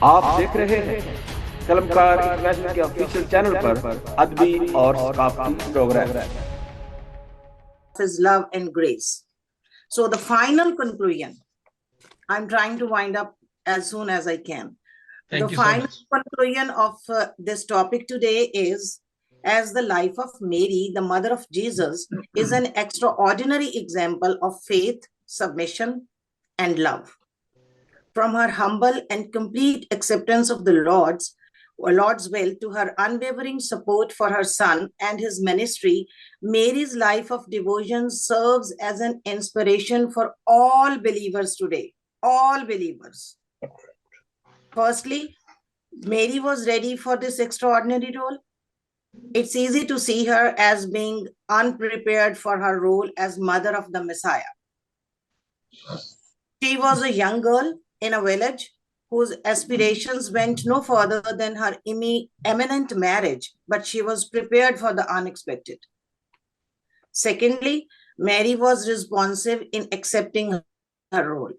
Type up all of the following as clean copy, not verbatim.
आप देख रहे हैं कलमकार इंटरनेशनल के ऑफिशियल चैनल पर अदबी और सकाफती programme. His love and grace. So the final conclusion, I'm trying to wind up as soon as I can. Thank The you so final much. conclusion of this topic today is, as the life of Mary, the mother of Jesus, is an extraordinary example of faith, submission, and love. From her humble and complete acceptance of the Lord's will to her unwavering support for her son and his ministry, Mary's life of devotion serves as an inspiration for all believers today. All believers. Firstly, Mary was ready for this extraordinary role. It's easy to see her as being unprepared for her role as mother of the Messiah. She was a young girl in a village whose aspirations went no further than her imminent marriage, but she was prepared for the unexpected. Secondly, Mary was responsive in accepting her role.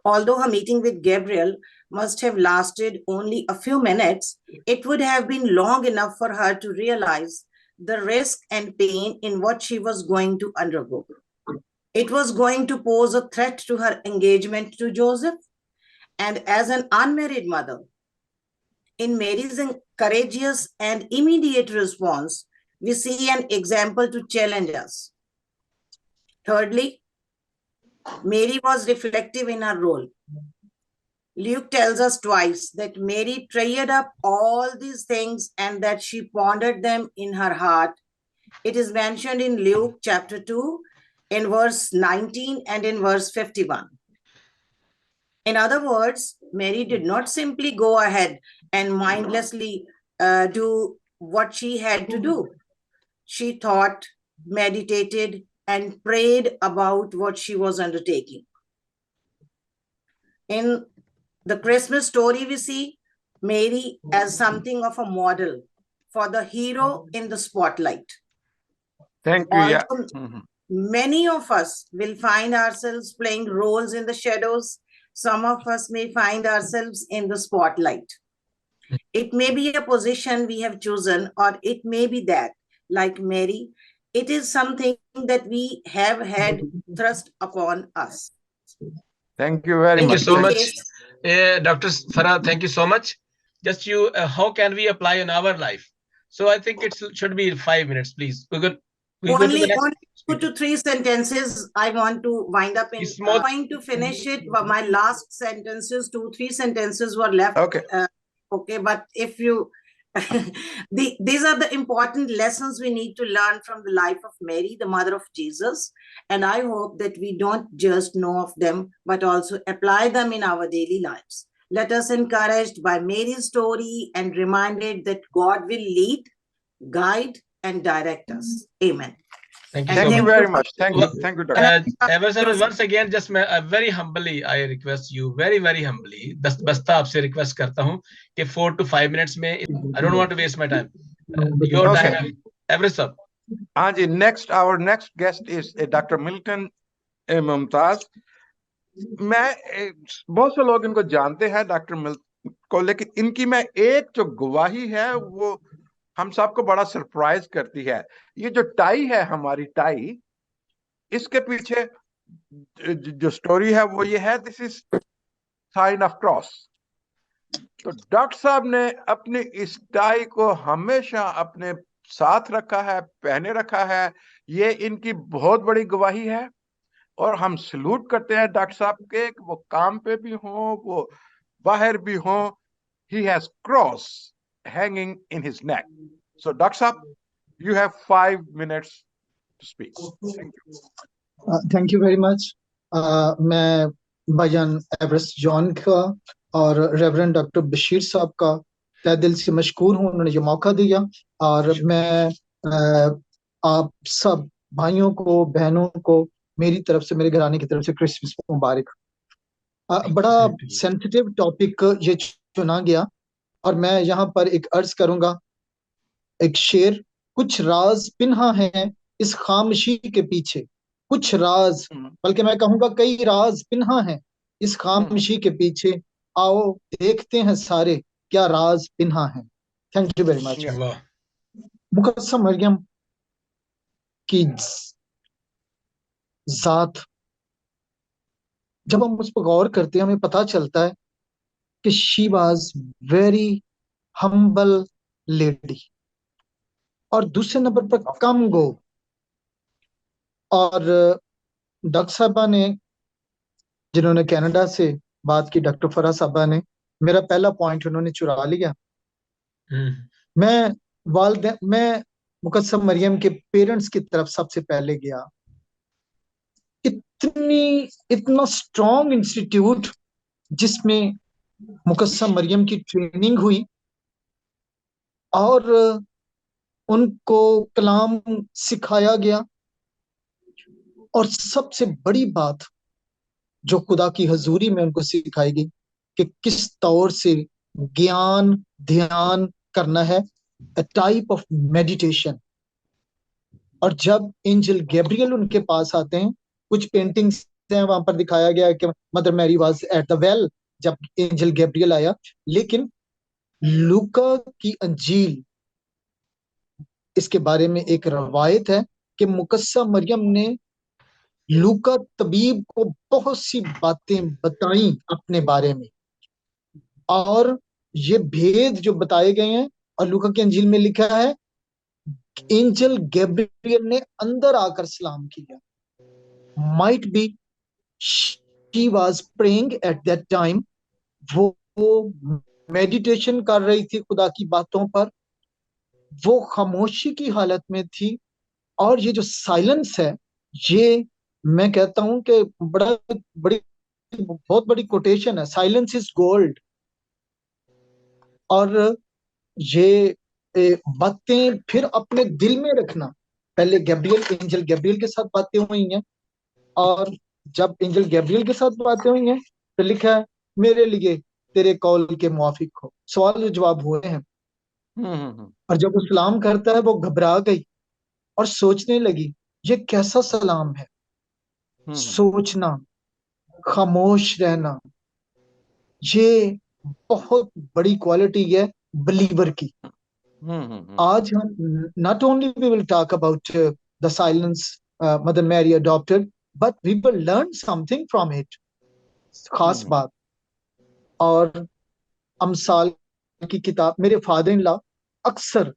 Although her meeting with Gabriel must have lasted only a few minutes, it would have been long enough for her to realize the risk and pain in what she was going to undergo. It was going to pose a threat to her engagement to Joseph. And as an unmarried mother, in Mary's courageous and immediate response, we see an example to challenge us. Thirdly, Mary was reflective in her role. Luke tells us twice that Mary treasured up all these things and that she pondered them in her heart. It is mentioned in Luke chapter 2, in verse 19 and in verse 51. In other words, Mary did not simply go ahead and mindlessly do what she had to do. She thought, meditated, and prayed about what she was undertaking. In the Christmas story, we see Mary as something of a model for the hero in the spotlight. Thank you. Yeah. Many of us will find ourselves playing roles in the shadows. Some of us may find ourselves in the spotlight. It may be a position we have chosen, or it may be that, like Mary, it is something that we have had thrust upon us. Thank you very Thank much. you so much, Dr. Farah. Thank you so much. Just how can we apply in our life? So I think it should be 5 minutes, please. We'll go to the next. Only 2 to 3 sentences I want to wind up in. I'm going to finish it. My last sentences, 2-3 sentences were left. Okay. Okay, but if you, these are the important lessons we need to learn from the life of Mary, the mother of Jesus. And I hope that we don't just know of them, but also apply them in our daily lives. Let us encouraged by Mary's story and reminded that God will lead, guide, and direct us. Amen. Thank you Thank so you much. very much. Thank you. Thank you, Doctor. Everson, once again, just very humbly, I request you, very, very humbly, बस्ता आपसे request करता हूँ कि 4 to 5 minutes में, I don't want to waste my time. Your Okay. time, Everson. हाँ जी, our next guest is Dr. Milton Mumtaz. बहुत से लोग इनको जानते हैं डॉक्टर मिल्टन को, लेकिन इनकी मैं एक जो गवाही है वो हम सबको बड़ा सरप्राइज करती है। ये जो टाई है, हमारी टाई, इसके पीछे जो स्टोरी है वो ये है, this is sine of cross. तो डॉक्टर साहब ने अपनी इस टाई को हमेशा अपने साथ रखा है, पहने रखा है। ये इनकी बहुत बड़ी गवाही है और हम सलूट करते हैं डॉक्टर साहब के, वो काम पे भी हो, वो बाहर भी हो। He has cross hanging in his neck. So, Dr. Saab, you have 5 minutes to speak. Thank you. Thank you very much. मैं भाईजान एवरेस्ट जॉन का और रेवरेंड डॉक्टर बशीर साहब का तहे दिल से मशकूर हूँ, उन्होंने ये मौका दिया। और मैं आप सब भाइयों को, बहनों को मेरी तरफ से, मेरे घराने की तरफ से क्रिसमस मुबारक। बड़ा सेंसिटिव टॉपिक ये चुना गया और मैं यहाँ पर एक अर्ज करूंगा, एक शेर। कुछ राज पिन्हा हैं इस खामोशी के पीछे, कुछ राज, बल्कि मैं कहूंगा कई राज पिन्हा हैं इस खामोशी के पीछे। आओ देखते हैं सारे क्या राज पिन्हा है। Thank you very much. Yeah. वाह, मुकद्दस मरियम की जात, जब हम उस पर गौर करते हैं हमें पता चलता है कि she was very humble lady. और दूसरे नंबर पर कम गो। और डॉक्टर साहबा ने, जिन्होंने कनाडा से बात की, डॉक्टर फरा साहबा ने, मेरा पहला पॉइंट उन्होंने चुरा लिया। मैं मुकद्दस मरियम के पेरेंट्स की तरफ सबसे पहले गया। इतना स्ट्रॉन्ग इंस्टीट्यूट जिसमें मुकद्दस मरियम की ट्रेनिंग हुई और उनको कलाम सिखाया गया। और सबसे बड़ी बात जो खुदा की हजूरी में उनको सिखाई गई कि किस तौर से ज्ञान ध्यान करना है, a टाइप ऑफ मेडिटेशन। और जब एंजल गैब्रियल उनके पास आते हैं, कुछ पेंटिंग्स हैं वहां पर दिखाया गया है कि Mother Mary was at the well जब एंजल गैब्रियल आया। लेकिन लूका की अंजील, इसके बारे में एक रवायत है कि मुकद्दस मरियम ने लूका तबीब को बहुत सी बातें बताई अपने बारे में। और ये भेद जो बताए गए हैं, और लूका की अंजील में लिखा है एंजल गैब्रियल ने अंदर आकर सलाम किया। Might be she was praying at that time. वो मेडिटेशन कर रही थी खुदा की बातों पर, वो खामोशी की हालत में थी। और ये जो साइलेंस है, ये मैं कहता हूं कि बड़ा बड़ी बहुत बड़ी कोटेशन है, साइलेंस इज गोल्ड। और ये बातें फिर अपने दिल में रखना। पहले गैब्रियल, एंजल गैब्रियल के साथ बातें हुई हैं, और जब एंजल गैब्रियल के साथ बातें हुई हैं तो लिखा है मेरे लिए तेरे कौल के मुआफिक हो, सवाल जवाब हुए हैं। और जब वो सलाम करता है वो घबरा गई और सोचने लगी ये कैसा सलाम है। सोचना, खामोश रहना, ये बहुत बड़ी क्वालिटी है बिलीवर की। आज हम not only we will talk about the silence Mother Mary adopted, but we will learn something from it. खास बात। और अमसाल की किताब, मेरे फादर इन लॉ अक्सर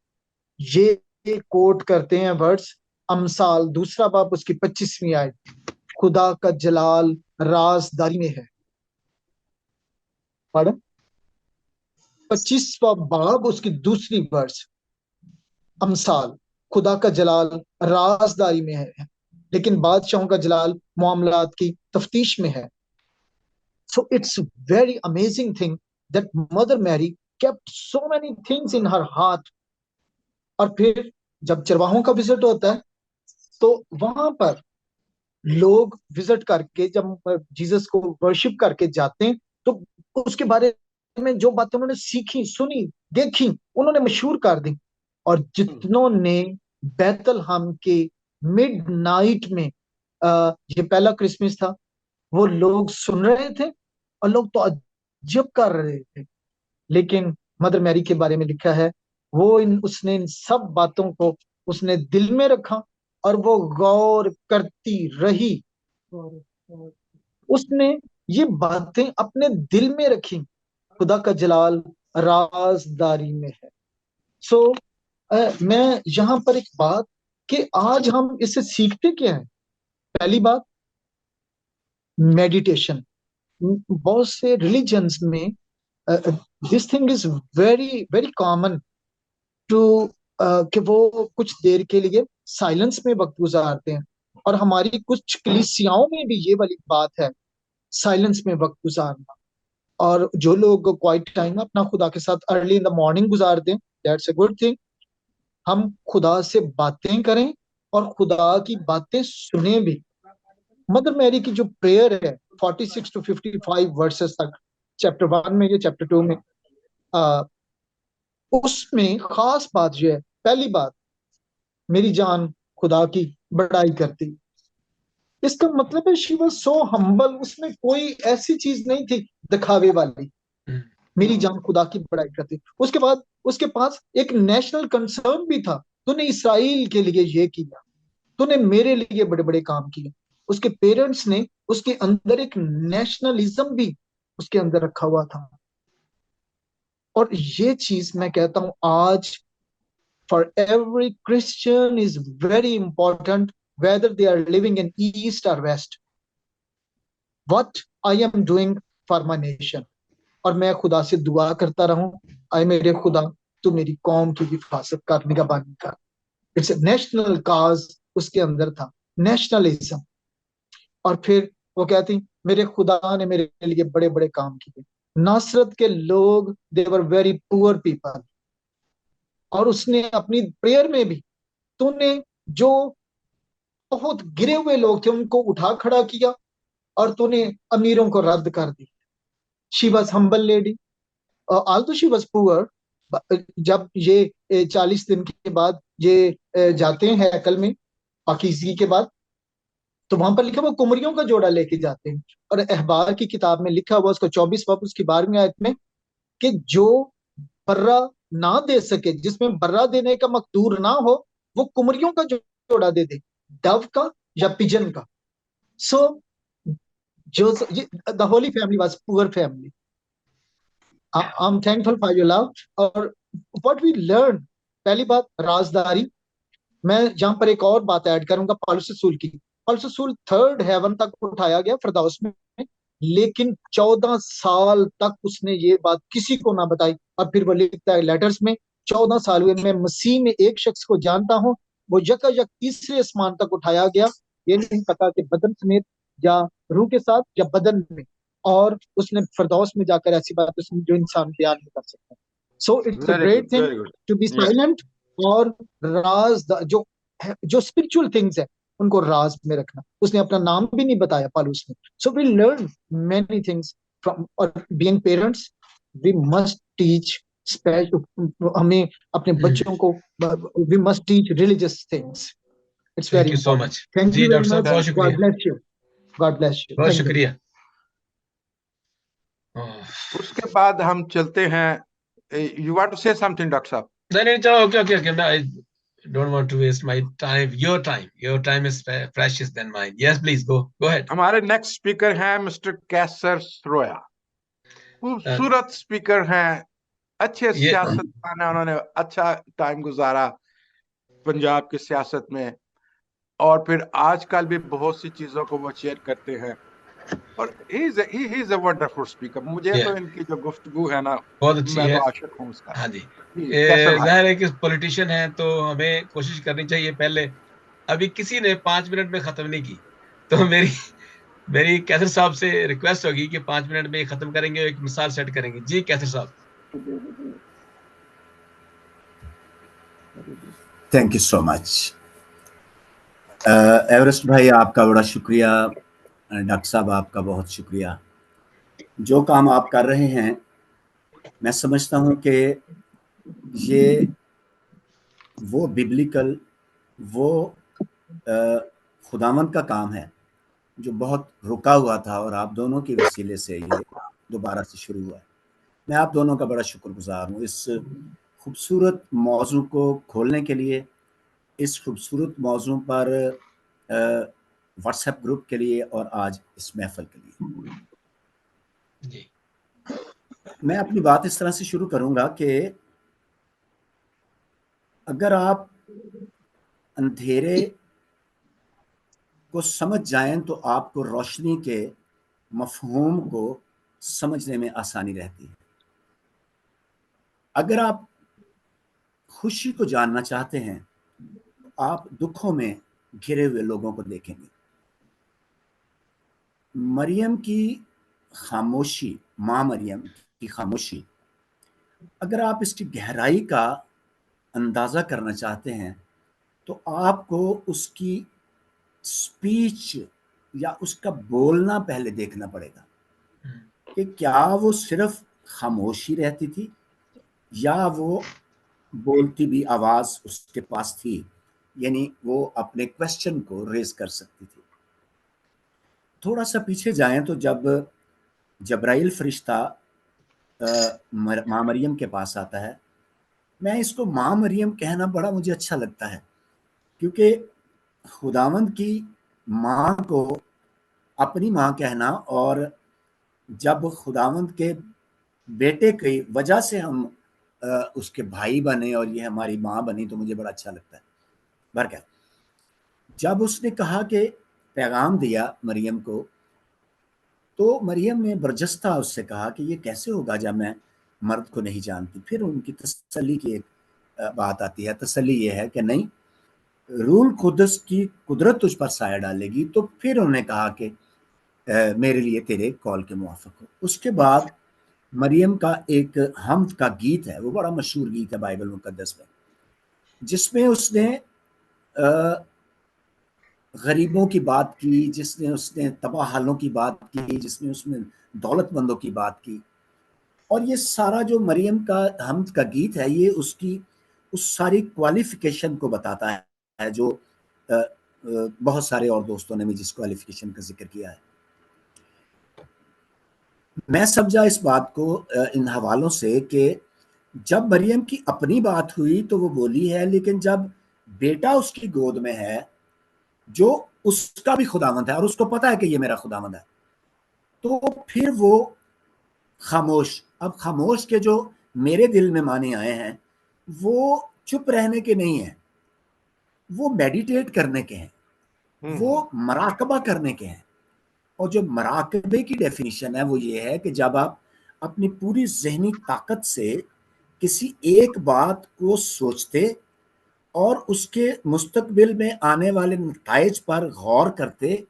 ये कोट करते हैं वर्ड्स, अमसाल दूसरा बाब उसकी 25वीं आयत, खुदा का जलाल राजदारी में है। पढ़, 25वां बाब उसकी दूसरी वर्स, अमसाल, खुदा का जलाल राजदारी में है, लेकिन बादशाहों का जलाल मामलात की तफ्तीश में है। So it's very amazing thing that Mother Mary kept so many things in her heart. और फिर जब चरवाहों का विजिट होता है तो वहां पर लोग विजिट करके जब जीसस को वर्शिप करके जाते हैं तो उसके बारे में जो बातें उन्होंने सीखी, सुनी, देखी, उन्होंने मशहूर कर दी। और जितनों ने बैतलहम के मिडनाइट में, ये पहला क्रिसमस था, वो लोग सुन रहे थे और लोग तो अजब कर रहे थे। लेकिन मदर मैरी के बारे में लिखा है उसने इन सब बातों को उसने दिल में रखा और वो गौर करती रही। उसने ये बातें अपने दिल में रखी। खुदा का जलाल राजदारी में है। सो मैं यहाँ पर एक बात कि आज हम इससे सीखते क्या है। पहली बात, मेडिटेशन। बहुत से रिलीजन्स में this thing is very very common to कि वो कुछ देर के लिए साइलेंस में वक्त गुजारते हैं। और हमारी कुछ कलीसियाओं में भी ये वाली बात है, साइलेंस में वक्त गुजारना। और जो लोग क्वाइट टाइम अपना खुदा के साथ अर्ली इन द मॉर्निंग गुजारते हैं, दैट्स अ गुड थिंग। हम खुदा से बातें करें और खुदा की बातें सुने भी। मदर मैरी की जो प्रेयर है 46 to 55 वर्सेस तक, चैप्टर 1 में या चैप्टर 2 में, उसमें खास बात यह है, पहली बात, मेरी जान खुदा की बड़ाई करती। इसका मतलब है शी वाज सो हम्बल। उसमें कोई ऐसी चीज नहीं थी दिखावे वाली। मेरी जान खुदा की बड़ाई करती। उसके बाद उसके पास एक नेशनल कंसर्न भी था, तूने इसराइल के लिए ये किया, तूने मेरे लिए बड़े बड़े काम किए। उसके पेरेंट्स ने उसके अंदर एक नेशनलिज्म भी उसके अंदर रखा हुआ था। और ये चीज मैं कहता हूं आज for every Christian is very important, whether they are living in East or West. What I am doing for my nation. और मैं खुदा से दुआ करता रहूं, आए मेरे खुदा तू मेरी कौम की हिफाजत कर, निगहबानी कर। इट्स ए नेशनल काज उसके अंदर था, नेशनलिज्म। और फिर वो कहती मेरे खुदा ने मेरे लिए बड़े बड़े काम किए। नासरत के लोग दे वर वेरी पुअर पीपल, और उसने अपनी प्रेयर में भी तूने जो बहुत गिरे हुए लोग थे उनको उठा खड़ा किया, और तूने अमीरों को रद्द कर दी। She was humble lady, although she was poor. जब ये 40 दिन के बाद ये जाते हैं हैकल में पाकीज़गी के बाद, तो वहां पर लिखा हुआ कुमरियों का जोड़ा लेके जाते हैं। और अहबार की किताब में लिखा हुआ उसका 24 बाब उसकी 12वीं आयत में कि जो बर्रा ना दे सके, जिसमें बर्रा देने का मकदूर ना हो, वो कुमरियों का जोड़ा दे दे, डव का या पिजन का। सो जो the Holi family was poor family. I am thankful for your love. और व्हाट वी लर्न, पहली बात राजदारी। मैं यहाँ पर एक और बात ऐड करूंगा पौलुस रसूल की। पौलुस रसूल थर्ड हेवन तक उठाया गया फिरदौस में, लेकिन 14 साल तक उसने ये बात किसी को ना बताई। और फिर वो लिखता है लेटर्स में, 14 साल हुए मैं मसीह में एक शख्स को जानता हूँ, वो यकायक तीसरे आसमान तक उठाया गया, ये नहीं पता कि बदन समेत या रूह के साथ या बदन में। और उसने फिरदौस में जाकर ऐसी बात उसने जो इंसान बयान नहीं कर सकता। So it's a very great good, thing very good. To be silent. और राज जो जो स्पिरिचुअल थिंग्स है उनको राज में रखना। उसने अपना नाम भी नहीं बताया पौलुस ने। So we learn many things from, और being parents we must teach हमें अपने बच्चों को, we must teach religious things. It's thank very you so important. Much. Thank जी यू वेरी डॉक्टर साहब, मच। बहुत थैंक शुक्रिया, God bless you. God bless you. बहुत थैंक यू। शुक्रिया। उसके बाद हम चलते हैं। You want to say something doctor साहब? नहीं नहीं, चलो, ओके ओके ओके, मैं I don't want to waste my time, your time is precious then mine. Yes please go ahead. हमारे नेक्स्ट स्पीकर हैं मिस्टर कैसर सरोया। खूबसूरत स्पीकर हैं, अच्छे ये सियासतदान हैं, उन्होंने अच्छा टाइम गुजारा पंजाब की सियासत में, और फिर आजकल भी बहुत सी चीजों को वो शेयर करते हैं। और he is a wonderful speaker. मुझे ये तो इनकी जो गुफ्तगू है ना, बहुत अच्छी मैं है। तो आशिक हूँ उसका। हाँ जी, जी कैसर भाई। जाहिर है कि पॉलिटिशियन है तो हमें कोशिश करनी चाहिए पहले। अभी किसी ने 5 मिनट में खत्म नहीं की, तो मेरी मेरी कैसर साहब से रिक्वेस्ट होगी कि 5 मिनट में ये खत्म करेंगे, एक मिसाल सेट करेंगे। जी कैसर साहब। Thank you so much Everest भाई, आपका बड़ा शुक्रिया। डॉक्टर साहब आपका बहुत शुक्रिया। जो काम आप कर रहे हैं, मैं समझता हूं कि ये वो बिब्लिकल, वो खुदावंद का काम है जो बहुत रुका हुआ था, और आप दोनों के वसीले से ये दोबारा से शुरू हुआ है। मैं आप दोनों का बड़ा शुक्रगुजार हूँ इस खूबसूरत मौजू को खोलने के लिए, इस खूबसूरत मौजू पर व्हाट्सएप ग्रुप के लिए, और आज इस महफिल के लिए। जी मैं अपनी बात इस तरह से शुरू करूंगा कि अगर आप अंधेरे को समझ जाएं तो आपको रोशनी के मफहूम को समझने में आसानी रहती है। अगर आप खुशी को जानना चाहते हैं तो आप दुखों में घिरे हुए लोगों को देखेंगे। मरियम की खामोशी, माँ मरियम की खामोशी, अगर आप इसकी गहराई का अंदाज़ा करना चाहते हैं तो आपको उसकी स्पीच या उसका बोलना पहले देखना पड़ेगा कि क्या वो सिर्फ खामोशी रहती थी या वो बोलती भी आवाज़ उसके पास थी, यानी वो अपने क्वेश्चन को रेज कर सकती थी। थोड़ा सा पीछे जाएं तो जब जब्राइल फरिश्ता माँ मरियम के पास आता है। मैं इसको माँ मरियम कहना बड़ा मुझे अच्छा लगता है, क्योंकि खुदावंद की माँ को अपनी माँ कहना, और जब खुदावंद के बेटे की वजह से हम उसके भाई बने और ये हमारी माँ बनी, तो मुझे बड़ा अच्छा लगता है। बर क्या, जब उसने कहा कि पैगाम दिया मरियम को, तो मरियम ने बरजस्ता उससे कहा कि ये कैसे होगा जब मैं मर्द को नहीं जानती। फिर उनकी तसल्ली की एक बात आती है। तसल्ली ये है कि नहीं, रूल कुदस की कुदरत तुझ पर साया डालेगी। तो फिर उन्होंने कहा कि मेरे लिए तेरे कॉल के मुवाफिक हो। उसके बाद मरियम का एक हमद का गीत है, वो बड़ा मशहूर गीत है बाइबल मुकद्दस में, जिसमें उसने गरीबों की बात की, जिसने उसने तबाह हालों की बात की, जिसमें उसने दौलतमंदों की बात की। और ये सारा जो मरियम का हमद का गीत है, ये उसकी उस सारी क्वालिफिकेशन को बताता है जो बहुत सारे और दोस्तों ने भी जिस क्वालिफिकेशन का जिक्र किया है। मैं समझा इस बात को इन हवालों से कि जब मरियम की अपनी बात हुई तो वो बोली है, लेकिन जब बेटा उसकी गोद में है जो उसका भी खुदावंद है और उसको पता है कि ये मेरा खुदावंद है, तो फिर वो खामोश। अब खामोश के जो मेरे दिल में माने आए हैं, वो चुप रहने के नहीं है, वो मेडिटेट करने के हैं, वो मराकबा करने के हैं। और जो मराकबे की डेफिनेशन है वो ये है कि जब आप अपनी पूरी जहनी ताकत से किसी एक बात को सोचते और उसके मुस्तकबिल में आने वाले नताइज पर गौर करते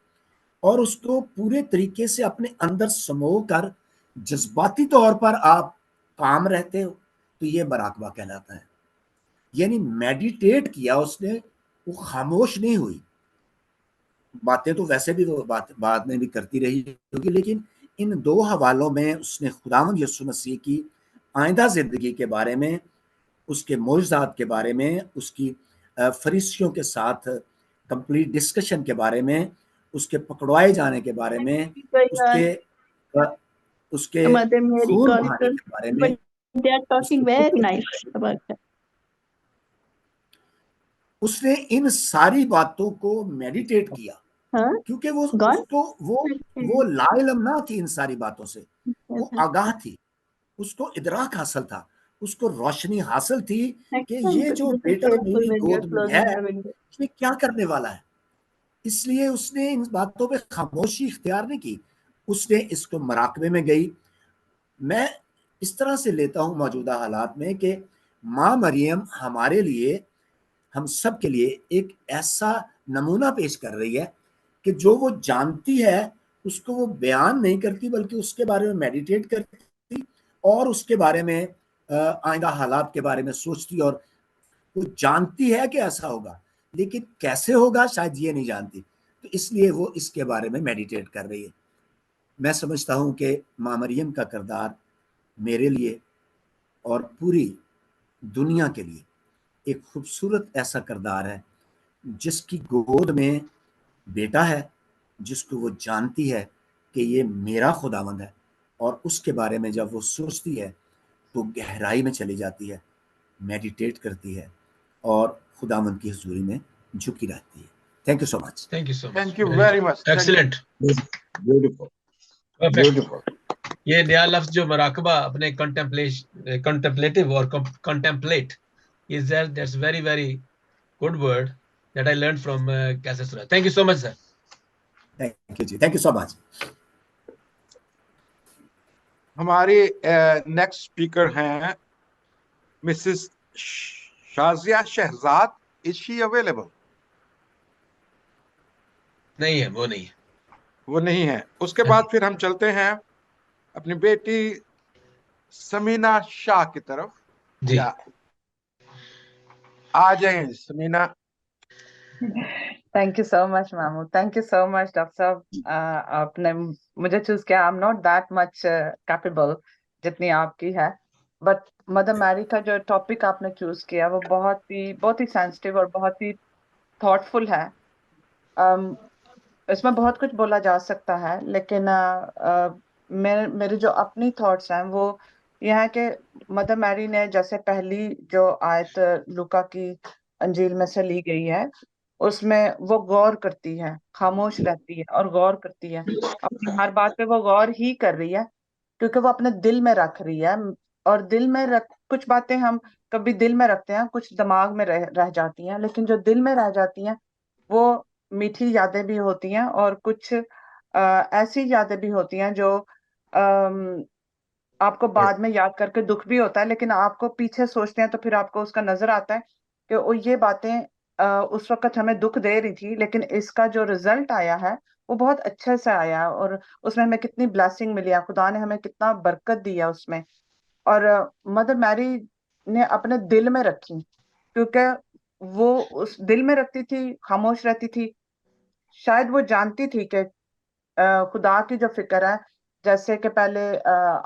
और उसको पूरे तरीके से अपने अंदर समो कर जज्बाती तौर पर आप काम रहते हो, तो ये मराकबा कहलाता है। यानी मेडिटेट किया उसने, वो खामोश नहीं हुई। बातें तो वैसे भी वो बाद में भी करती रही होगी, लेकिन इन दो हवालों में उसने खुदावंद यीशु मसीह की आइंदा जिंदगी के बारे में, उसके मौजज़ात के बारे में, उसकी फरीसियों के साथ कंप्लीट डिस्कशन के बारे में, उसके पकड़वाए जाने के बारे में, उसके उसके Mother Mary खून called बहाने us, के बारे में, but they are talking उसके very पुत्र nice about that. उसने इन सारी बातों को मेडिटेट किया, Huh? क्योंकि वो Gone? उसको वो लाइलम ना थी इन सारी बातों से, वो आगाह थी, उसको इदराक हासिल था, उसको रोशनी हासिल थी कि ये Excellent. जो This is बेटा helpful मेरी when you're गोद में है closing the window. ये क्या करने वाला है। इसलिए उसने इन बातों पे खामोशी इख्तियार नहीं की, उसने इसको मराकबे में गई। मैं इस तरह से लेता हूँ मौजूदा हालात में कि माँ मरियम हमारे लिए, हम सब के लिए एक ऐसा नमूना पेश कर रही है कि जो वो जानती है उसको वो बयान नहीं करती, बल्कि उसके बारे में मेडिटेट करती और उसके बारे में आइंदा हालात के बारे में सोचती, और वो जानती है कि ऐसा होगा, लेकिन कैसे होगा शायद ये नहीं जानती, तो इसलिए वो इसके बारे में मेडिटेट कर रही है। मैं समझता हूँ कि माँ मरियम का किरदार मेरे लिए और पूरी दुनिया के लिए एक खूबसूरत ऐसा किरदार है, जिसकी गोद में बेटा है, जिसको वो जानती है कि ये मेरा खुदावंद है, और उसके बारे में जब वो सोचती है तो गहराई में चली जाती है, मेडिटेट करती है और खुदावंद की हुजूरी में झुकी रहती है। Thank you so much. Thank you so much, thank you very much. Excellent, beautiful perfect. Beautiful. ये नया लफ्ज जो मराकबा अपने कंटेम्पलेटिव और contemplate is that's very very good word that I learn from Qaiser Suraj. Thank you so much sir. Thank you ji, thank you so much. हमारी next speaker हैं missus Shazia Shahzad. Is she available? नहीं है, वो नहीं है, वो नहीं है। उसके बाद फिर हम चलते हैं अपनी बेटी समीना शाह की तरफ। जी। या आ जाए Samina. Thank you so much मामू, thank you so much doctor साहब। आपने मुझे चूज किया। I am not that much capable जितनी आपकी है, बट मदर मैरी का जो टॉपिक आपने चूज किया वो बहुत ही सेंसिटिव और बहुत ही थॉटफुल है। इसमें बहुत कुछ बोला जा सकता है, लेकिन मेरे जो अपनी थॉट्स हैं वो यह है कि मदर मैरी ने जैसे पहली जो आयत लूका की अंजील में से ली गई है, उसमें वो गौर करती है, खामोश रहती है और गौर करती है। अपनी हर बात पे वो गौर ही कर रही है, क्योंकि वो अपने दिल में रख रही है। और दिल में रख, कुछ बातें हम कभी दिल में रखते हैं, कुछ दिमाग में रह जाती हैं, लेकिन जो दिल में रह जाती हैं वो मीठी यादें भी होती हैं, और कुछ ऐसी यादें भी होती हैं जो आपको बाद में याद करके दुख भी होता है, लेकिन आपको पीछे सोचते हैं तो फिर आपको उसका नजर आता है कि वो ये बातें उस वक्त हमें दुख दे रही थी, लेकिन इसका जो रिजल्ट आया है वो बहुत अच्छे से आया है, और उसमें हमें कितनी ब्लेसिंग मिली है, खुदा ने हमें कितना बरकत दी है उसमें। और मदर मैरी ने अपने दिल में रखी, क्योंकि वो उस दिल में रखती थी, खामोश रहती थी। शायद वो जानती थी कि खुदा की जो फिक्र है, जैसे कि पहले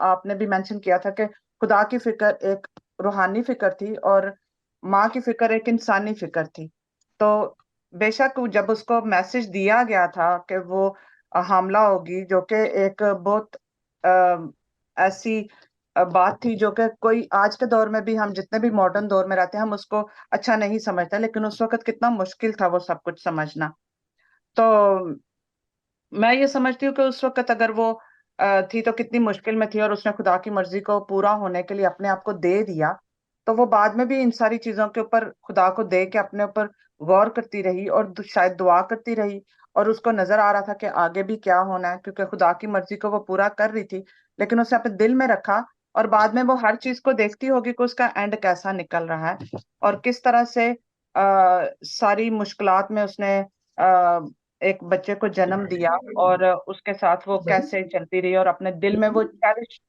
आपने भी मेंशन किया था कि खुदा की फिक्र एक रूहानी फिक्र थी और माँ की फिक्र एक इंसानी फिक्र थी। तो बेशक जब उसको मैसेज दिया गया था कि वो हामला होगी, जो कि एक बहुत ऐसी बात थी जो कि कोई आज के दौर में भी, हम जितने भी मॉडर्न दौर में रहते हैं, हम उसको अच्छा नहीं समझते, लेकिन उस वक्त कितना मुश्किल था वो सब कुछ समझना। तो मैं ये समझती हूँ कि उस वक्त अगर वो थी तो कितनी मुश्किल में थी, और उसने खुदा की मर्जी को पूरा होने के लिए अपने आप को दे दिया। तो वो बाद में भी इन सारी चीजों के ऊपर खुदा को दे के अपने ऊपर गौर करती रही, और शायद दुआ करती रही, और उसको नजर आ रहा था कि आगे भी क्या होना है, क्योंकि खुदा की मर्जी को वो पूरा कर रही थी, लेकिन उसने अपने दिल में रखा। और बाद में वो हर चीज को देखती होगी कि उसका एंड कैसा निकल रहा है, और किस तरह से सारी मुश्किलात में उसने एक बच्चे को जन्म दिया, और उसके साथ वो कैसे चलती रही, और अपने दिल में वो चेरिश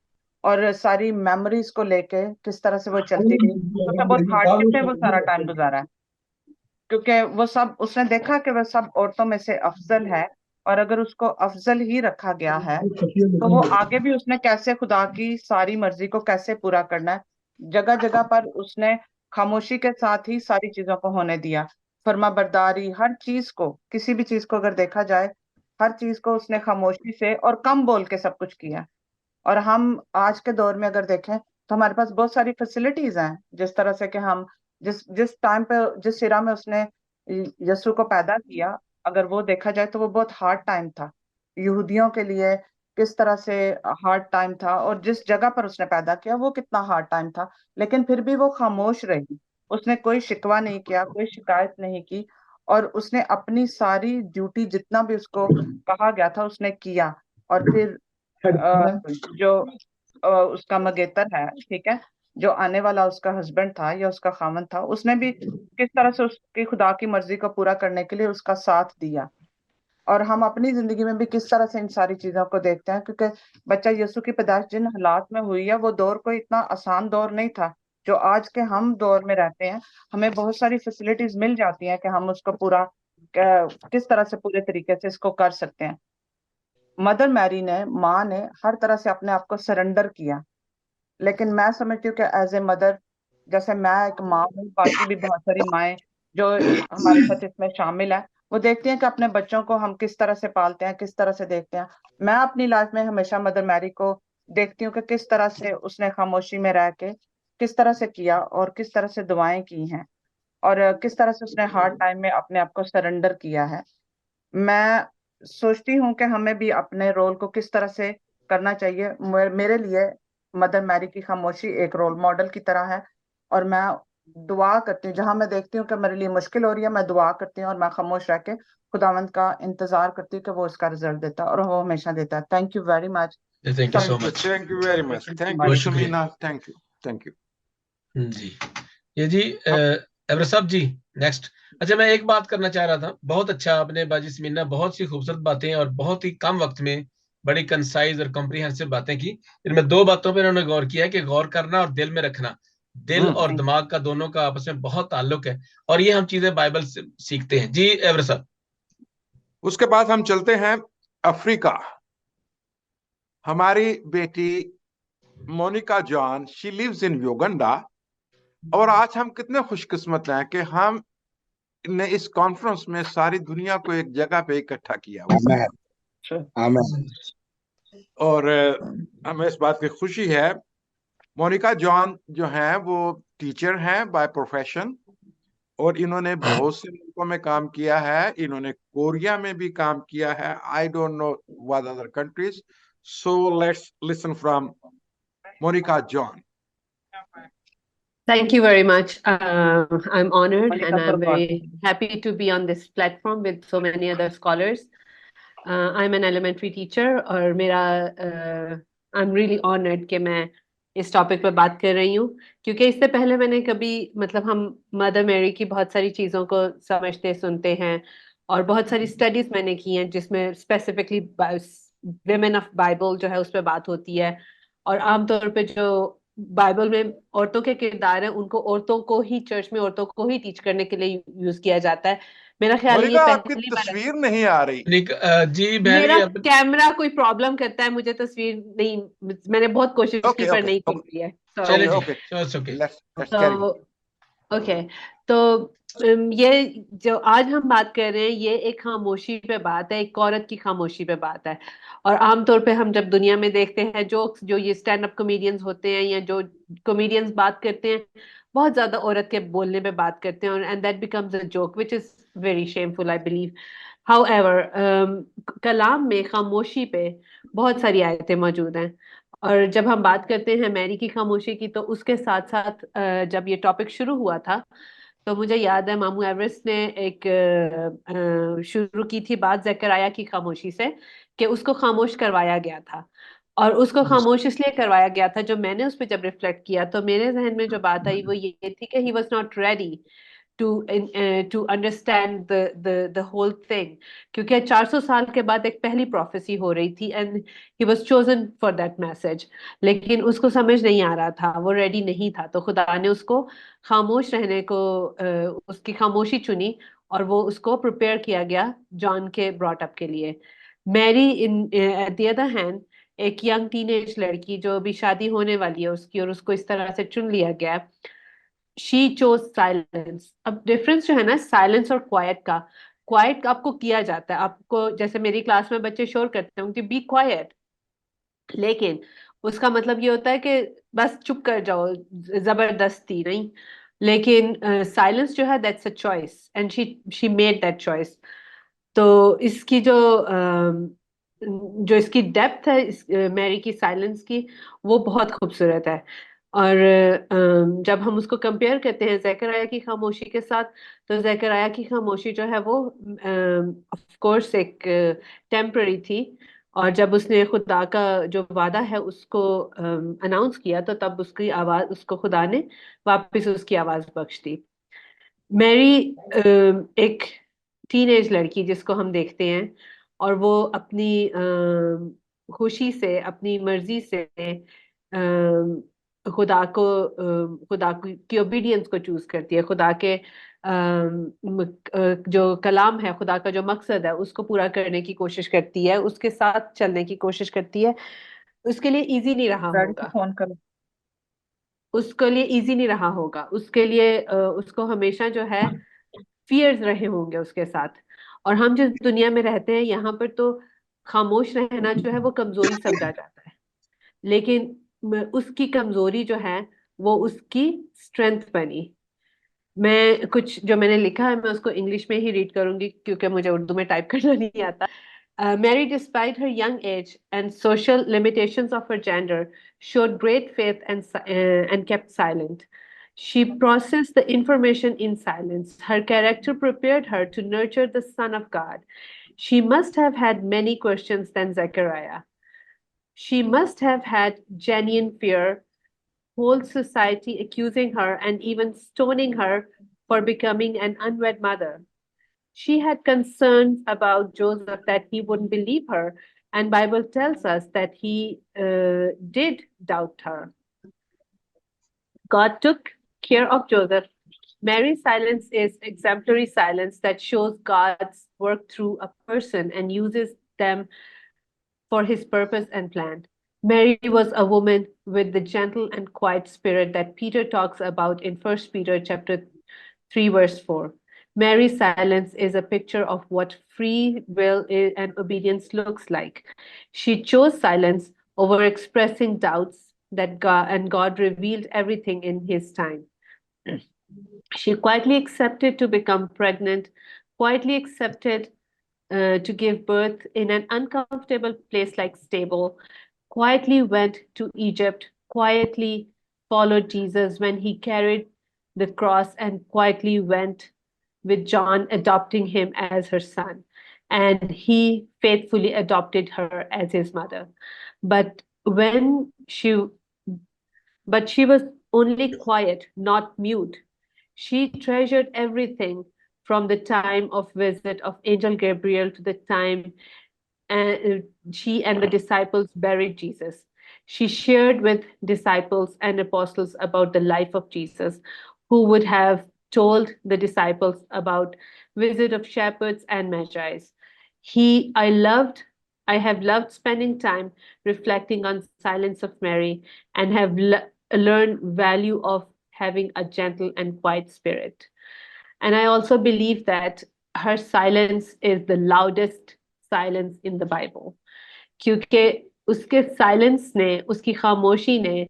और सारी मेमोरीज को लेके किस तरह से वो चलती रही। उसने बहुत हार्डशिप में वो सारा टाइम गुजारा है, क्योंकि वो सब उसने देखा कि वह सब औरतों में से अफजल है, और अगर उसको अफजल ही रखा गया है तो वो आगे भी उसने कैसे खुदा की सारी मर्जी को कैसे पूरा करना है। जगह जगह पर उसने खामोशी के साथ ही सारी चीजों को होने दिया, फर्मा बरदारी, हर चीज को, किसी भी चीज को अगर देखा जाए, हर चीज को उसने खामोशी से और कम बोल के सब कुछ किया। और हम आज के दौर में अगर देखें तो हमारे पास बहुत सारी फैसिलिटीज हैं, जिस तरह से कि हम जिस जिस टाइम पे, जिस सिरा में उसने यीशु को पैदा किया, अगर वो देखा जाए तो वो बहुत हार्ड टाइम था यहूदियों के लिए, किस तरह से हार्ड टाइम था, और जिस जगह पर उसने पैदा किया वो कितना हार्ड टाइम था, लेकिन फिर भी वो खामोश रही। उसने कोई शिकवा नहीं किया, कोई शिकायत नहीं की, और उसने अपनी सारी ड्यूटी जितना भी उसको कहा गया था उसने किया। और फिर जो उसका मंगेतर है, ठीक है, जो आने वाला उसका हस्बैंड था या उसका खामन था, उसने भी किस तरह से उसकी खुदा की मर्जी को पूरा करने के लिए उसका साथ दिया। और हम अपनी जिंदगी में भी किस तरह से इन सारी चीजों को देखते हैं, क्योंकि बच्चा यीशु की पैदाइश जिन हालात में हुई है, वो दौर कोई इतना आसान दौर नहीं था जो आज के हम दौर में रहते हैं। हमें बहुत सारी फैसिलिटीज मिल जाती हैं कि हम उसको पूरा किस तरह से पूरे तरीके से इसको कर सकते हैं। मदर मैरी ने, माँ ने हर तरह से अपने आप को सरेंडर किया, लेकिन मैं समझती हूँ कि एज ए मदर, जैसे मैं एक माँ हूँ, बाकी भी बहुत सारी माएँ जो हमारे साथ इसमें शामिल है, वो देखती हैं कि अपने बच्चों को हम किस तरह से पालते हैं, किस तरह से देखते हैं। मैं अपनी लाइफ में हमेशा मदर मैरी को देखती हूँ कि किस तरह से उसने खामोशी में रह के किस तरह से किया, और किस तरह से दुआएं की हैं, और किस तरह से उसने हार्ड टाइम में अपने आप को सरेंडर किया है। मैं सोचती हूँ कि हमें भी अपने रोल को किस तरह से करना चाहिए। मेरे लिए मदर मैरी की खामोशी एक रोल मॉडल की तरह है, और मैं दुआ करती हूँ, जहां मैं देखती हूँ कि मेरे लिए मुश्किल हो रही है, मैं दुआ करती हूँ और मैं खामोश रह के खुदावंद का इंतजार करती हूँ कि वो इसका रिजल्ट देता है, और वो हमेशा देता है। Thank you very much. Thank you so much. Thank you very much. Thank बहुत यू शुक्रिया। Sumina. Thank you. Thank you जी, ये जी एवरे साहब जी, नेक्स्ट। अच्छा, मैं एक बात करना चाह रहा था। बहुत अच्छा आपने बाजी समीना, बहुत सी खूबसूरत बातें और बहुत ही कम वक्त में बड़ी कंसाइज और कॉम्प्रिहेंसिव बातें की। इनमें दो बातों पर इन्होंने गौर किया है कि गौर करना और दिल में रखना। दिल और दिमाग का दोनों का आपस में बहुत ताल्लुक है, और ये हम चीजें बाइबल से सीखते हैं। जी एवरे साहब। उसके बाद हम चलते हैं अफ्रीका। हमारी बेटी Monica John, she lives in Uganda, और आज हम कितने खुशकिस्मत हैं कि हम ने इस कॉन्फ्रेंस में सारी दुनिया को एक जगह पे इकट्ठा किया हुआ है। आमेन। और हमें इस बात की खुशी है। मोनिका जॉन जो हैं वो टीचर हैं बाय प्रोफेशन, और इन्होंने बहुत से मुल्कों में काम किया है। इन्होंने कोरिया में भी काम किया है। I don't know what other countries, so let's listen from Monica John. Thank you very much. I'm honored Monica and I'm Purport. very happy to be on this platform with so many other scholars. I'm an elementary teacher और मेरा I'm really honored कि मैं इस topic पर बात कर रही हूँ, क्योंकि इससे पहले मैंने कभी मतलब हम मदर मैरी की बहुत सारी चीज़ों को समझते सुनते हैं और बहुत सारी स्टडीज मैंने की हैं जिसमें स्पेसिफिकली विमेन ऑफ बाइबल जो है उस पर बात होती है। और आमतौर पे जो बाइबल में औरतों के किरदार हैं उनको औरतों को ही चर्च में औरतों को ही टीच करने के लिए यूज किया जाता है। मेरा ख्याल है ये मोनिका आपकी पहली बार है। तस्वीर नहीं आ रही। जी मैं मेरा भी अब कैमरा कोई प्रॉब्लम करता है, मुझे तस्वीर नहीं, मैंने बहुत कोशिश की ओके पर ओके नहीं ओके खुल रही है। चले सॉरी। जी, okay, okay. Let's carry on. तो ओके, तो ये जो आज हम बात कर रहे हैं ये एक खामोशी पे बात है, एक औरत की खामोशी पे बात है। और आमतौर पे हम जब दुनिया में देखते हैं जोक्स, जो ये स्टैंड अप कॉमेडियंस होते हैं या जो कॉमेडियंस बात करते हैं, बहुत ज्यादा औरत के बोलने पे बात करते हैं and that becomes a joke which is very shameful I believe. However कलाम में खामोशी पे बहुत सारी आयतें मौजूद हैं। और जब हम बात करते हैं मैरी की खामोशी की, तो उसके साथ साथ जब ये टॉपिक शुरू हुआ था तो मुझे याद है मामू एवरेस्ट ने एक शुरू की थी बात जकरयाह की खामोशी से, कि उसको खामोश करवाया गया था। और उसको खामोश इसलिए करवाया गया था, जो मैंने उस पर जब रिफ्लेक्ट किया तो मेरे जहन में जो बात आई वो ये थी कि he was not ready to understand the whole thing, क्योंकि 400 साल के बाद एक पहली प्रोफेसी हो रही थी and he was chosen for that message, लेकिन उसको समझ नहीं आ रहा था, वो रेडी नहीं था। तो खुदा ने उसको खामोश रहने को उसकी खामोशी चुनी और वो उसको प्रिपेयर किया गया जॉन के ब्रॉट अप के लिए। Mary in at the other hand एक यंग टीनेज लड़की जो अभी शादी होने वाली है उसकी, और उसको इस तरह से चुन लिया गया। She chose silence. अब डिफरेंस जो है ना साइलेंस और क्वाइट का, क्वाइट आपको किया जाता है, आपको जैसे मेरी क्लास में बच्चे शोर करते हैं कि बी क्वाइट, लेकिन उसका मतलब ये होता है कि बस चुप कर जाओ, जबरदस्ती नहीं। लेकिन साइलेंस जो है that's a choice and she made that choice. तो इसकी जो इसकी डेप्थ है मैरी की साइलेंस की, वो बहुत खूबसूरत है। और जब हम उसको कंपेयर करते हैं जकरयाह की खामोशी के साथ, तो जकरयाह की खामोशी जो है वो ऑफ कोर्स एक टेम्पररी थी। और जब उसने खुदा का जो वादा है उसको अनाउंस किया, तो तब उसकी आवाज, उसको खुदा ने वापस उसकी आवाज बख्श दी। मैरी एक टीनेज लड़की जिसको हम देखते हैं, और वो अपनी खुशी से, अपनी मर्जी से खुदा की ओबीडियंस को चूज करती है, खुदा के जो कलाम है, खुदा का जो मकसद है उसको पूरा करने की कोशिश करती है, उसके साथ चलने की कोशिश करती है। उसके लिए इजी नहीं रहा डैडी को होगा, फोन करो। उसके लिए इजी नहीं रहा होगा, उसके लिए उसको हमेशा जो है फियर्स रहे होंगे उसके साथ। और हम जिस दुनिया में रहते हैं यहाँ पर तो खामोश रहना जो है वो कमजोरी समझा जाता है, लेकिन उसकी कमजोरी जो है वो उसकी स्ट्रेंथ बनी। मैं कुछ जो मैंने लिखा है मैं उसको इंग्लिश में ही रीड करूंगी क्योंकि मुझे उर्दू में टाइप करना नहीं आता। Mary, despite her young age and social limitations of her gender, showed great faith and kept silent. She processed the information in silence. Her character prepared her to nurture the Son of God. She must have had many questions than Zechariah. She must have had genuine fear, whole society accusing her and even stoning her for becoming an unwed mother. She had concerns about Joseph that he wouldn't believe her, and Bible tells us that he did doubt her. God took care of Joseph. Mary's silence is exemplary silence that shows God's work through a person and uses them for his purpose and plan. Mary was a woman with the gentle and quiet spirit that Peter talks about in 1 Peter chapter 3, verse 4. Mary's silence is a picture of what free will and obedience looks like. She chose silence over expressing doubts that God revealed everything in his time. She quietly accepted to become pregnant, quietly accepted to give birth in an uncomfortable place like stable, quietly went to Egypt, quietly followed Jesus when he carried the cross, and quietly went with John, adopting him as her son. And he faithfully adopted her as his mother. But when she was only quiet, not mute. She treasured everything from the time of visit of Angel Gabriel to the time she and the disciples buried Jesus. She shared with disciples and apostles about the life of Jesus, who would have told the disciples about visit of shepherds and magi's. He, I have loved spending time reflecting on silence of Mary, and have learned value of having a gentle and quiet spirit. And I also believe that her silence is the loudest silence in the Bible. क्योंकि उसके silence ने, उसकी खामोशी ने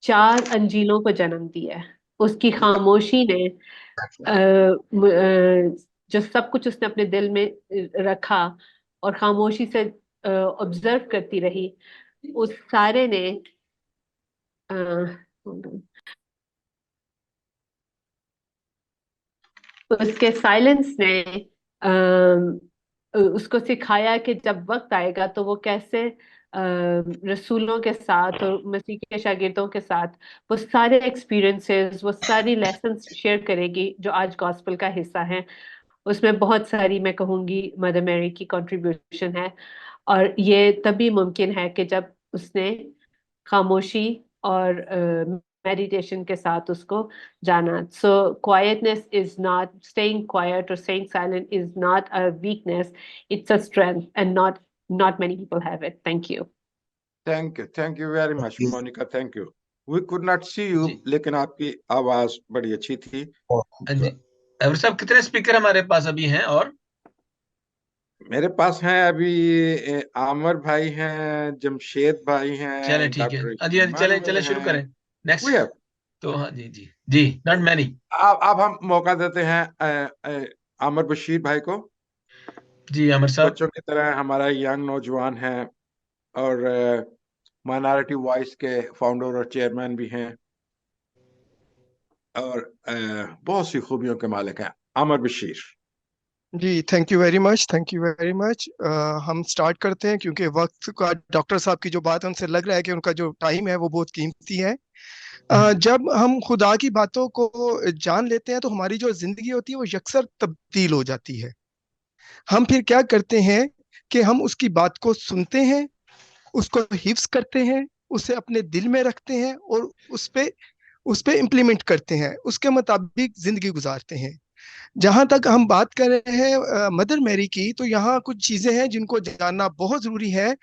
4 अंजीलों को जन्म दिया। उसकी खामोशी ने जो सब कुछ उसने अपने दिल में रखा और खामोशी से ऑब्जर्व करती रही, उस सारे ने उसके साइलेंस ने उसको सिखाया कि जब वक्त आएगा तो वो कैसे रसूलों के साथ और मसीह के शागिर्दों के साथ वो सारे एक्सपीरियंसेस, वो सारी लेसन्स शेयर करेगी जो आज गॉस्पेल का हिस्सा है। उसमें बहुत सारी, मैं कहूँगी, मदर मैरी की कंट्रीब्यूशन है, और ये तभी मुमकिन है कि जब उसने खामोशी और मेडिटेशन के साथ उसको जाना। So quietness is not, staying quiet or staying silent is not a weakness, it's a strength, and not many people have it. Thank you. Thank you very much, Monica. Thank you. We could not see you, लेकिन आपकी आवाज बड़ी अच्छी थी। Ever साहब, कितने speaker हमारे पास अभी हैं? और मेरे पास हैं अभी आमर भाई हैं, जमशेद भाई हैं। चले ठीक है, चले शुरू करें। नेक्स्ट तो हाँ जी, नॉट मैनी। अब हम मौका देते हैं आमर बशीर भाई को। जी आमर साहब, बच्चों की तरह हमारा यंग नौजवान है और माइनॉरिटी वॉइस के फाउंडर और चेयरमैन भी हैं और बहुत सी खूबियों के मालिक हैं। आमर बशीर जी, थैंक यू वेरी मच। हम स्टार्ट करते हैं क्योंकि वक्त का, डॉक्टर साहब की जो बात है उनसे लग रहा है कि उनका जो टाइम है वो बहुत कीमती है। जब हम खुदा की बातों को जान लेते हैं तो हमारी जो जिंदगी होती है वो यकसर तब्दील हो जाती है। हम फिर क्या करते हैं कि हम उसकी बात को सुनते हैं, उसको हिफ्स करते हैं, उसे अपने दिल में रखते हैं और उस पे इम्प्लीमेंट करते हैं, उसके मुताबिक जिंदगी गुजारते हैं। जहां तक हम बात कर रहे हैं मदर मैरी की, तो यहाँ कुछ चीजें हैं जिनको जानना बहुत जरूरी है।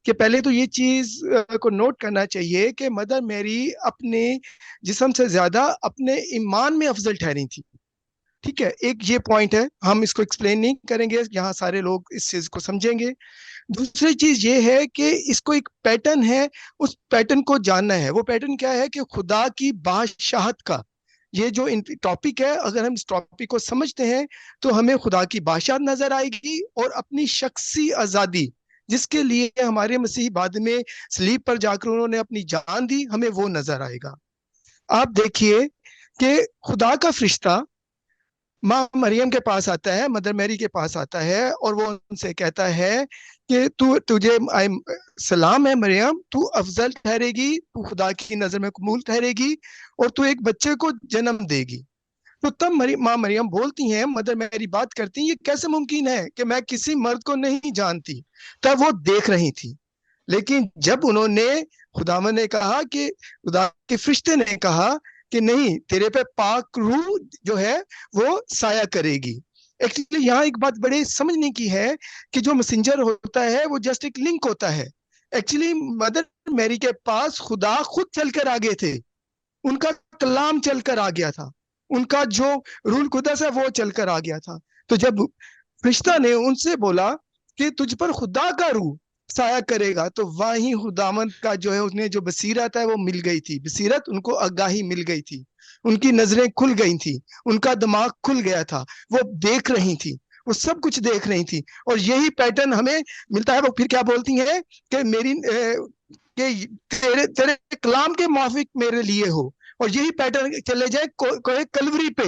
कि पहले तो ये चीज को नोट करना चाहिए कि मदर मैरी अपने जिस्म से ज्यादा अपने ईमान में अफजल ठहरी थी। ठीक है, एक ये पॉइंट है, हम इसको एक्सप्लेन नहीं करेंगे, यहाँ सारे लोग इस चीज को समझेंगे। दूसरी चीज ये है कि इसको एक पैटर्न है, उस पैटर्न को जानना है। वो पैटर्न क्या है कि खुदा की बादशाहत का ये जो टॉपिक है, अगर हम इस टॉपिक को समझते हैं तो हमें खुदा की बादशाहत नजर आएगी और अपनी शख्सी आजादी, जिसके लिए हमारे मसीह बाद में सलीब पर जाकर उन्होंने अपनी जान दी, हमें वो नजर आएगा। आप देखिए कि खुदा का फरिश्ता माँ मरियम के पास आता है, मदर मैरी के पास आता है और वो उनसे कहता है कि तुझे सलाम है मरियम, तू अफजल ठहरेगी, तू खुदा की नजर में कबूल ठहरेगी और तू एक बच्चे को जन्म देगी। तो तब माँ मरियम बोलती हैं, मदर मैरी बात करती हैं, ये कैसे मुमकिन है कि मैं किसी मर्द को नहीं जानती। तब वो देख रही थी, लेकिन जब उन्होंने खुदावन ने कहा कि खुदा के फरिश्ते ने कहा कि नहीं, तेरे पे पाक रूह जो है वो साया करेगी। एक्चुअली यहाँ एक बात बड़े समझने की है कि जो मैसेंजर होता है वो जस्ट एक लिंक होता है। एक्चुअली मदर मैरी के पास खुदा खुद चलकर आ गए थे, उनका कलाम चलकर आ गया था, उनका जो रूल कुदस है वो चलकर आ गया था। तो जब फरिश्ता ने उनसे बोला कि तुझ पर खुदा का रूह साया करेगा, तो वहीं खुदावंद का जो है उसने जो बसीरत है वो मिल गई थी, बसीरत उनको आगाही मिल गई थी, उनकी नजरें खुल गई थी, उनका दिमाग खुल गया था, वो देख रही थी, वो सब कुछ देख रही थी। और यही पैटर्न हमें मिलता है। वो फिर क्या बोलती है कि मेरी कि तेरे तेरे कलाम के माफिक मेरे लिए हो। और यही पैटर्न चले जाए कोई कलवरी पे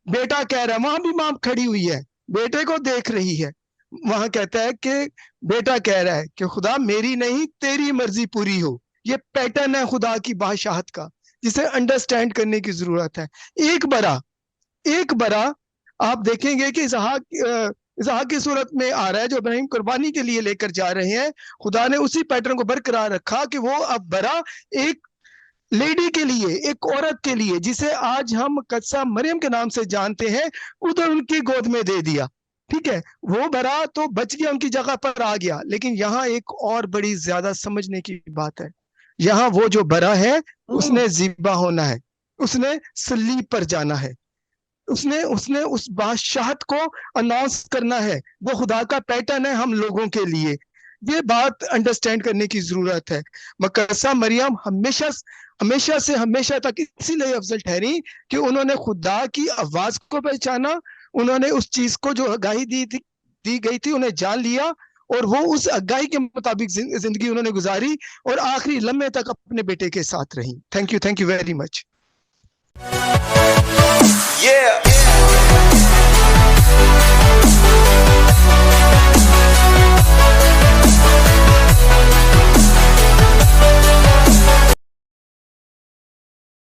बेटा कह रहा है, वहां भी मां खड़ी हुई है, बेटे को देख रही है, वहां कहता है कि बेटा कह रहा है कि खुदा मेरी नहीं तेरी मर्जी पूरी हो। ये पैटर्न है खुदा की बादशाहत का, जिसे अंडरस्टैंड करने की जरूरत है। एक बरा आप देखेंगे कि इसहाक की सूरत में आ रहा है, जो इब्राहिम कुर्बानी के लिए लेकर जा रहे हैं। खुदा ने उसी पैटर्न को बरकरार रखा कि वो अब बरा एक लेडी के लिए, एक औरत के लिए, जिसे आज हम कदसा मरियम के नाम से जानते हैं, उधर उनकी गोद में दे दिया। ठीक है, वो बरा तो बच गया, उनकी जगह पर आ गया। लेकिन यहाँ एक और बड़ी ज्यादा समझने की बात है। यहाँ वो जो बरा है उसने जिबा होना है, उसने सलीब पर जाना है, उसने उसने उस बादशाहत को अनाउंस करना है। वो खुदा का पैटर्न है हम लोगों के लिए। ये बात अंडरस्टैंड करने की जरूरत है। मकद्दसा मरियम हमेशा से हमेशा तक इसीलिए अफजल ठहरी कि उन्होंने खुदा की आवाज को पहचाना, उन्होंने उस चीज को जो आगाही दी गई थी उन्हें जान लिया, और वो उस आगाही के मुताबिक जिंदगी उन्होंने गुजारी और आखिरी लम्हे तक अपने बेटे के साथ रही। Thank you very much.